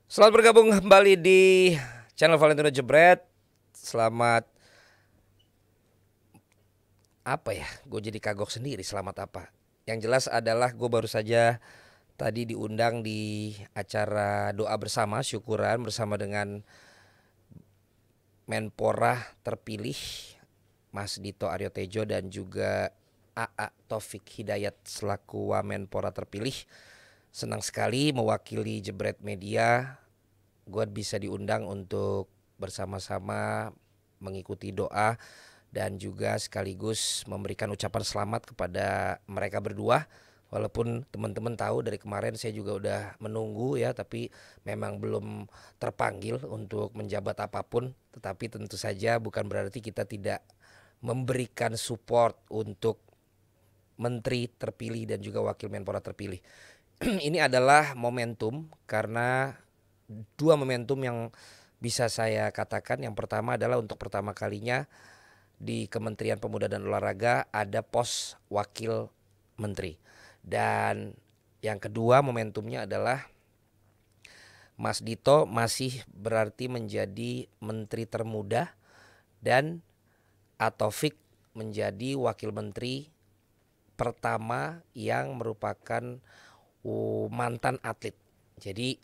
Selamat bergabung kembali di channel Valentino Jebret. Selamat apa ya? Gue jadi kagok sendiri. Selamat apa? Yang jelas adalah gue baru saja tadi diundang di acara doa bersama, syukuran bersama dengan Menpora terpilih Mas Dito Aryo Tejo dan juga AA Taufik Hidayat selaku Wamenpora terpilih. Senang sekali mewakili Jebret Media. Gue bisa diundang untuk bersama-sama mengikuti doa dan juga sekaligus memberikan ucapan selamat kepada mereka berdua. Walaupun teman-teman tahu dari kemarin saya juga udah menunggu ya, tapi memang belum terpanggil untuk menjabat apapun. Tetapi tentu saja bukan berarti kita tidak memberikan support untuk menteri terpilih dan juga wakil Menpora terpilih. Ini adalah momentum karena dua momentum yang bisa saya katakan. Yang pertama adalah untuk pertama kalinya di Kementerian Pemuda dan Olahraga ada pos wakil menteri. Dan yang kedua momentumnya adalah Mas Dito masih berarti menjadi menteri termuda dan Ataufik menjadi wakil menteri pertama yang merupakan mantan atlet. Jadi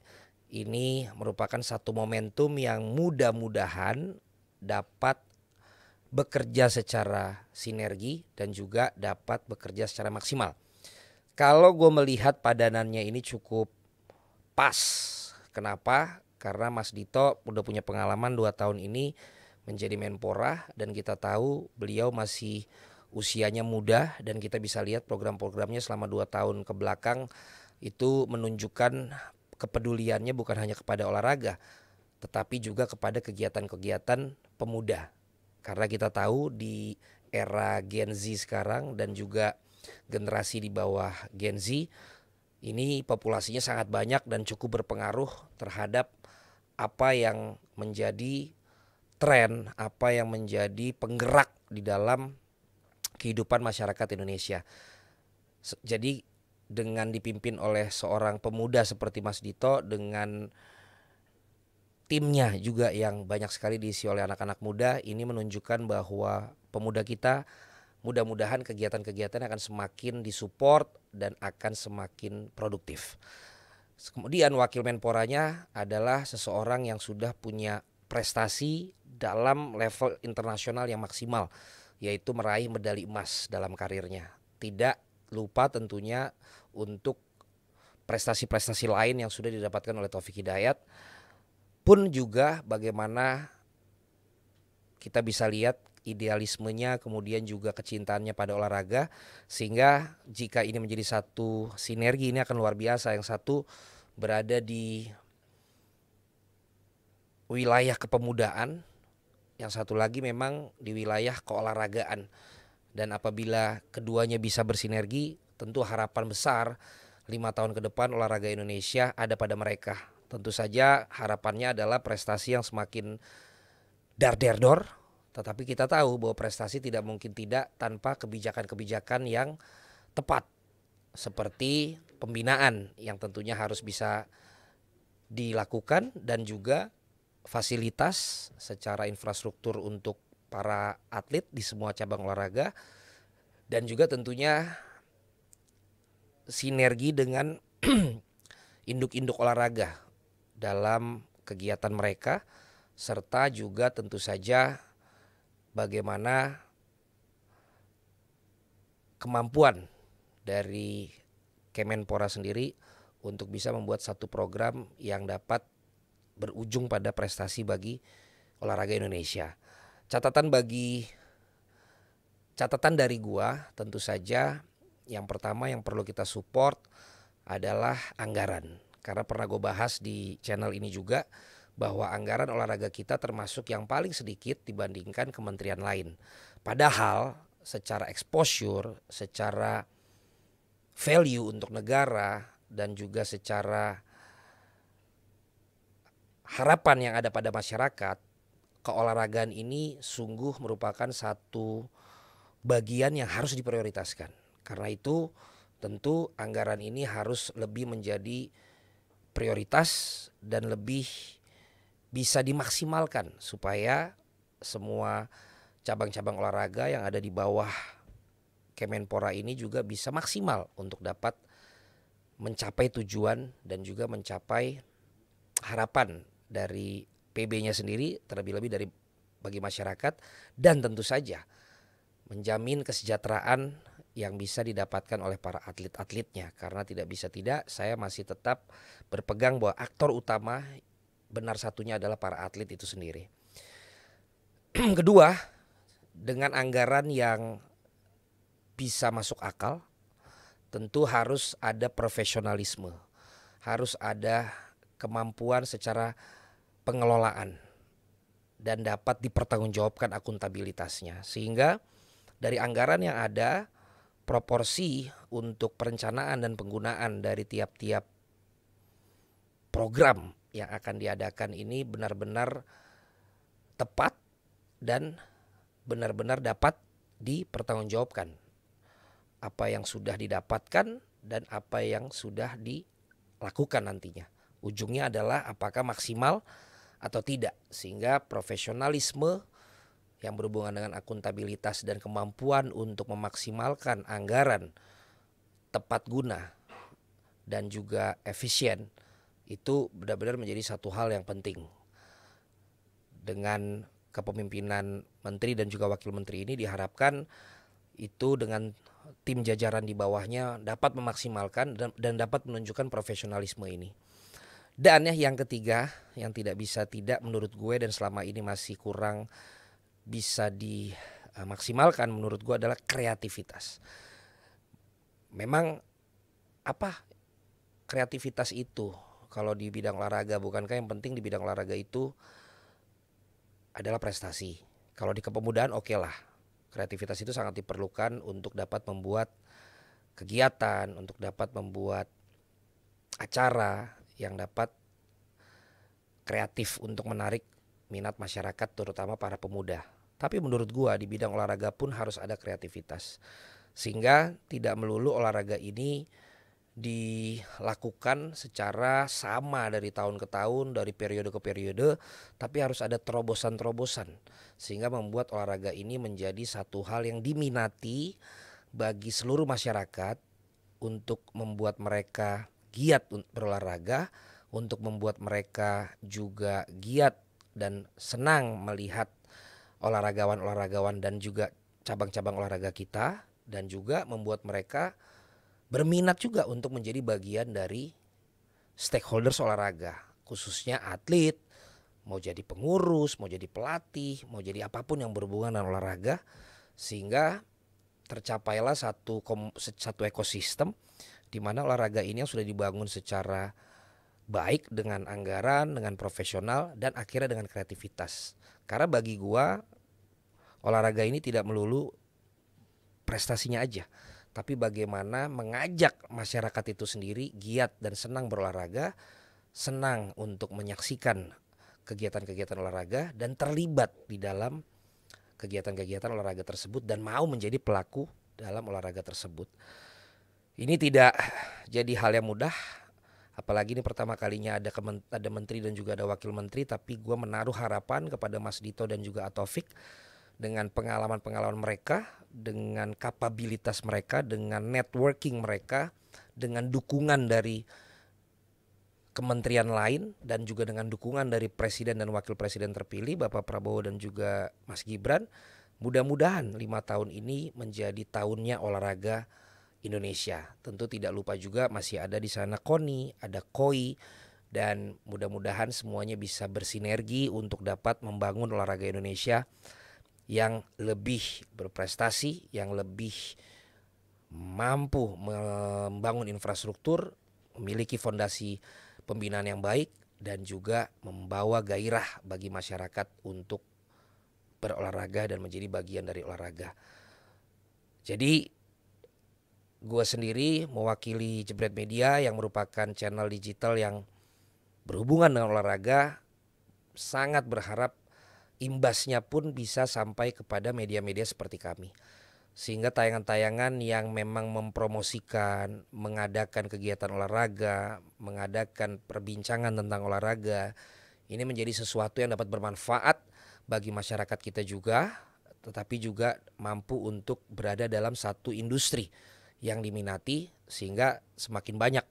ini merupakan satu momentum yang mudah-mudahan dapat bekerja secara sinergi dan juga dapat bekerja secara maksimal. Kalau gue melihat padanannya ini cukup pas. Kenapa? Karena Mas Dito udah punya pengalaman 2 tahun ini menjadi Menpora dan kita tahu beliau masih usianya muda dan kita bisa lihat program-programnya selama 2 tahun ke belakang itu menunjukkan kepeduliannya bukan hanya kepada olahraga tetapi juga kepada kegiatan-kegiatan pemuda. Karena kita tahu di era Gen Z sekarang dan juga generasi di bawah Gen Z ini populasinya sangat banyak dan cukup berpengaruh terhadap apa yang menjadi tren, apa yang menjadi penggerak di dalam kehidupan masyarakat Indonesia. Jadi dengan dipimpin oleh seorang pemuda seperti Mas Dito dengan timnya juga yang banyak sekali diisi oleh anak-anak muda, ini menunjukkan bahwa pemuda kita mudah-mudahan kegiatan-kegiatan akan semakin disupport dan akan semakin produktif. Kemudian wakil Menporanya adalah seseorang yang sudah punya prestasi dalam level internasional yang maksimal, yaitu meraih medali emas dalam karirnya. Tidak lupa tentunya untuk prestasi-prestasi lain yang sudah didapatkan oleh Taufik Hidayat, pun juga bagaimana kita bisa lihat idealismenya kemudian juga kecintaannya pada olahraga sehingga jika ini menjadi satu sinergi ini akan luar biasa. Yang satu berada di wilayah kepemudaan, yang satu lagi memang di wilayah keolahragaan. Dan apabila keduanya bisa bersinergi, tentu harapan besar 5 tahun ke depan olahraga Indonesia ada pada mereka. Tentu saja harapannya adalah prestasi yang semakin dar-der-dor, tetapi kita tahu bahwa prestasi tidak mungkin tidak tanpa kebijakan-kebijakan yang tepat. Seperti pembinaan yang tentunya harus bisa dilakukan dan juga fasilitas secara infrastruktur untuk para atlet di semua cabang olahraga dan juga tentunya sinergi dengan induk-induk olahraga dalam kegiatan mereka serta juga tentu saja bagaimana kemampuan dari Kemenpora sendiri untuk bisa membuat satu program yang dapat berujung pada prestasi bagi olahraga Indonesia. Catatan dari gua tentu saja yang pertama yang perlu kita support adalah anggaran. Karena pernah gue bahas di channel ini juga bahwa anggaran olahraga kita termasuk yang paling sedikit dibandingkan kementerian lain. Padahal secara exposure, secara value untuk negara dan juga secara harapan yang ada pada masyarakat, keolahragaan ini sungguh merupakan satu bagian yang harus diprioritaskan. Karena itu tentu anggaran ini harus lebih menjadi prioritas dan lebih bisa dimaksimalkan supaya semua cabang-cabang olahraga yang ada di bawah Kemenpora ini juga bisa maksimal untuk dapat mencapai tujuan dan juga mencapai harapan dari PB-nya sendiri, terlebih-lebih dari bagi masyarakat, dan tentu saja menjamin kesejahteraan yang bisa didapatkan oleh para atlet-atletnya. Karena tidak bisa tidak, saya masih tetap berpegang bahwa aktor utama benar satunya adalah para atlet itu sendiri. Kedua, dengan anggaran yang bisa masuk akal, tentu harus ada profesionalisme, harus ada kemampuan secara pengelolaan dan dapat dipertanggungjawabkan akuntabilitasnya. Sehingga dari anggaran yang ada, proporsi untuk perencanaan dan penggunaan dari tiap-tiap program yang akan diadakan ini benar-benar tepat dan benar-benar dapat dipertanggungjawabkan. Apa yang sudah didapatkan dan apa yang sudah dilakukan nantinya. Ujungnya adalah apakah maksimal atau tidak. Sehingga profesionalisme yang berhubungan dengan akuntabilitas dan kemampuan untuk memaksimalkan anggaran tepat guna dan juga efisien itu benar-benar menjadi satu hal yang penting. Dengan kepemimpinan menteri dan juga wakil menteri ini diharapkan itu dengan tim jajaran di bawahnya dapat memaksimalkan dan dapat menunjukkan profesionalisme ini. Dan yang ketiga yang tidak bisa tidak menurut gue dan selama ini masih kurang bisa dimaksimalkan menurut gue adalah kreativitas. Memang apa kreativitas itu kalau di bidang olahraga, bukankah yang penting di bidang olahraga itu adalah prestasi. Kalau di kepemudaan oke lah. Kreativitas itu sangat diperlukan untuk dapat membuat kegiatan, untuk dapat membuat acara yang dapat kreatif untuk menarik minat masyarakat terutama para pemuda. Tapi menurut gua di bidang olahraga pun harus ada kreativitas. Sehingga tidak melulu olahraga ini dilakukan secara sama dari tahun ke tahun, dari periode ke periode, tapi harus ada terobosan-terobosan sehingga membuat olahraga ini menjadi satu hal yang diminati bagi seluruh masyarakat untuk membuat mereka giat berolahraga, untuk membuat mereka juga giat dan senang melihat olahragawan-olahragawan dan juga cabang-cabang olahraga kita, dan juga membuat mereka berminat juga untuk menjadi bagian dari stakeholders olahraga, khususnya atlet, mau jadi pengurus, mau jadi pelatih, mau jadi apapun yang berhubungan dengan olahraga, sehingga tercapailah satu ekosistem di mana olahraga ini yang sudah dibangun secara baik dengan anggaran, dengan profesional, dan akhirnya dengan kreativitas. Karena bagi gua olahraga ini tidak melulu prestasinya aja, tapi bagaimana mengajak masyarakat itu sendiri giat dan senang berolahraga, senang untuk menyaksikan kegiatan-kegiatan olahraga dan terlibat di dalam kegiatan-kegiatan olahraga tersebut dan mau menjadi pelaku dalam olahraga tersebut. Ini tidak jadi hal yang mudah, apalagi ini pertama kalinya ada menteri dan juga ada wakil menteri, tapi gue menaruh harapan kepada Mas Dito dan juga Ataufik dengan pengalaman-pengalaman mereka, dengan kapabilitas mereka, dengan networking mereka, dengan dukungan dari kementerian lain dan juga dengan dukungan dari presiden dan wakil presiden terpilih Bapak Prabowo dan juga Mas Gibran. Mudah-mudahan 5 tahun ini menjadi tahunnya olahraga Indonesia. Tentu tidak lupa juga masih ada di sana KONI, ada KOI, dan mudah-mudahan semuanya bisa bersinergi untuk dapat membangun olahraga Indonesia yang lebih berprestasi, yang lebih mampu membangun infrastruktur, memiliki fondasi pembinaan yang baik, dan juga membawa gairah bagi masyarakat untuk berolahraga dan menjadi bagian dari olahraga. Jadi gue sendiri mewakili Jebret Media yang merupakan channel digital yang berhubungan dengan olahraga, sangat berharap imbasnya pun bisa sampai kepada media-media seperti kami. Sehingga tayangan-tayangan yang memang mempromosikan, mengadakan kegiatan olahraga, mengadakan perbincangan tentang olahraga, ini menjadi sesuatu yang dapat bermanfaat bagi masyarakat kita juga, tetapi juga mampu untuk berada dalam satu industri yang diminati, sehingga semakin banyak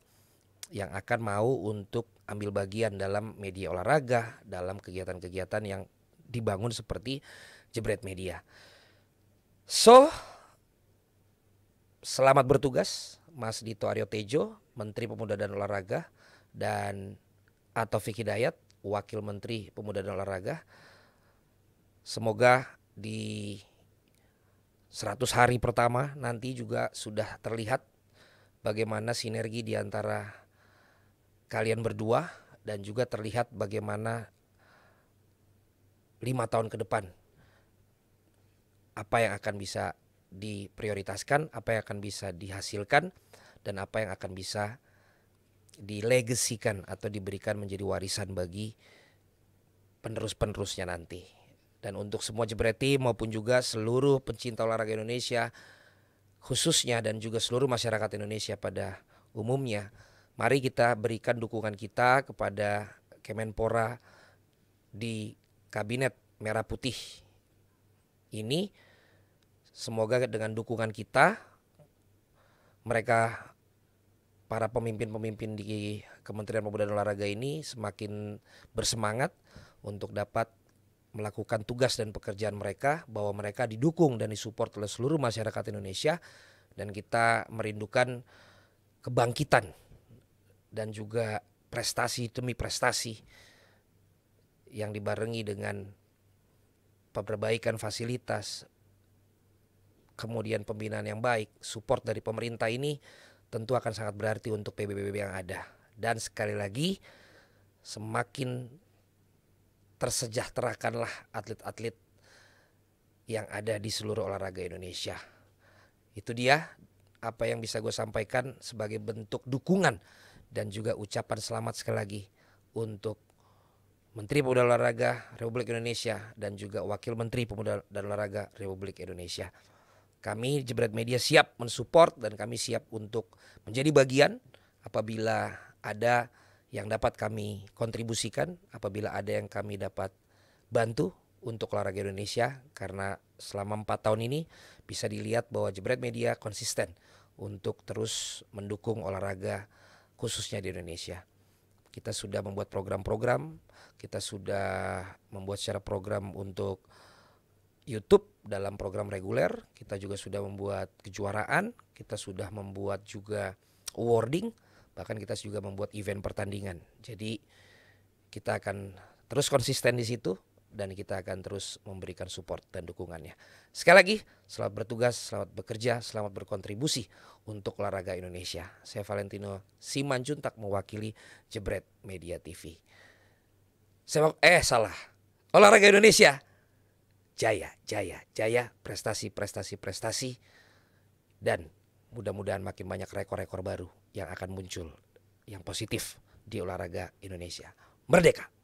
yang akan mau untuk ambil bagian dalam media olahraga, dalam kegiatan-kegiatan yang dibangun seperti Jebret Media. So, selamat bertugas Mas Dito Aryo Tejo, Menteri Pemuda dan Olahraga, dan Taufik Hidayat, Wakil Menteri Pemuda dan Olahraga. Semoga di 100 hari pertama nanti juga sudah terlihat bagaimana sinergi di antara kalian berdua, dan juga terlihat bagaimana 5 tahun ke depan apa yang akan bisa diprioritaskan, apa yang akan bisa dihasilkan, dan apa yang akan bisa dilegasikan atau diberikan menjadi warisan bagi penerus-penerusnya nanti. Dan untuk semua Jebret Team maupun juga seluruh pencinta olahraga Indonesia khususnya, dan juga seluruh masyarakat Indonesia pada umumnya, mari kita berikan dukungan kita kepada Kemenpora di Kabinet Merah Putih ini. Semoga dengan dukungan kita, mereka, para pemimpin-pemimpin di Kementerian Pemuda dan Olahraga ini semakin bersemangat untuk dapat melakukan tugas dan pekerjaan mereka, bahwa mereka didukung dan disupport oleh seluruh masyarakat Indonesia, dan kita merindukan kebangkitan dan juga prestasi demi prestasi yang dibarengi dengan perbaikan fasilitas, kemudian pembinaan yang baik, support dari pemerintah. Ini tentu akan sangat berarti untuk PBBB yang ada. Dan sekali lagi, semakin tersejahterakanlah atlet-atlet yang ada di seluruh olahraga Indonesia. Itu dia apa yang bisa gue sampaikan sebagai bentuk dukungan dan juga ucapan selamat sekali lagi untuk Menteri Pemuda dan Olahraga Republik Indonesia dan juga Wakil Menteri Pemuda dan Olahraga Republik Indonesia. Kami Jebret Media siap mensupport, dan kami siap untuk menjadi bagian apabila ada yang dapat kami kontribusikan, apabila ada yang kami dapat bantu untuk olahraga Indonesia. Karena selama 4 tahun ini bisa dilihat bahwa Jebret Media konsisten untuk terus mendukung olahraga khususnya di Indonesia. Kita sudah membuat program-program, kita sudah membuat secara program untuk YouTube dalam program reguler, kita juga sudah membuat kejuaraan, kita sudah membuat juga awarding, bahkan kita juga membuat event pertandingan. Jadi kita akan terus konsisten di situ, dan kita akan terus memberikan support dan dukungannya. Sekali lagi, selamat bertugas, selamat bekerja, selamat berkontribusi untuk olahraga Indonesia. Saya Valentino Simanjuntak mewakili Jebret Media TV. Olahraga Indonesia jaya, jaya, jaya, prestasi, prestasi, prestasi, dan mudah-mudahan makin banyak rekor-rekor baru yang akan muncul yang positif di olahraga Indonesia. Merdeka!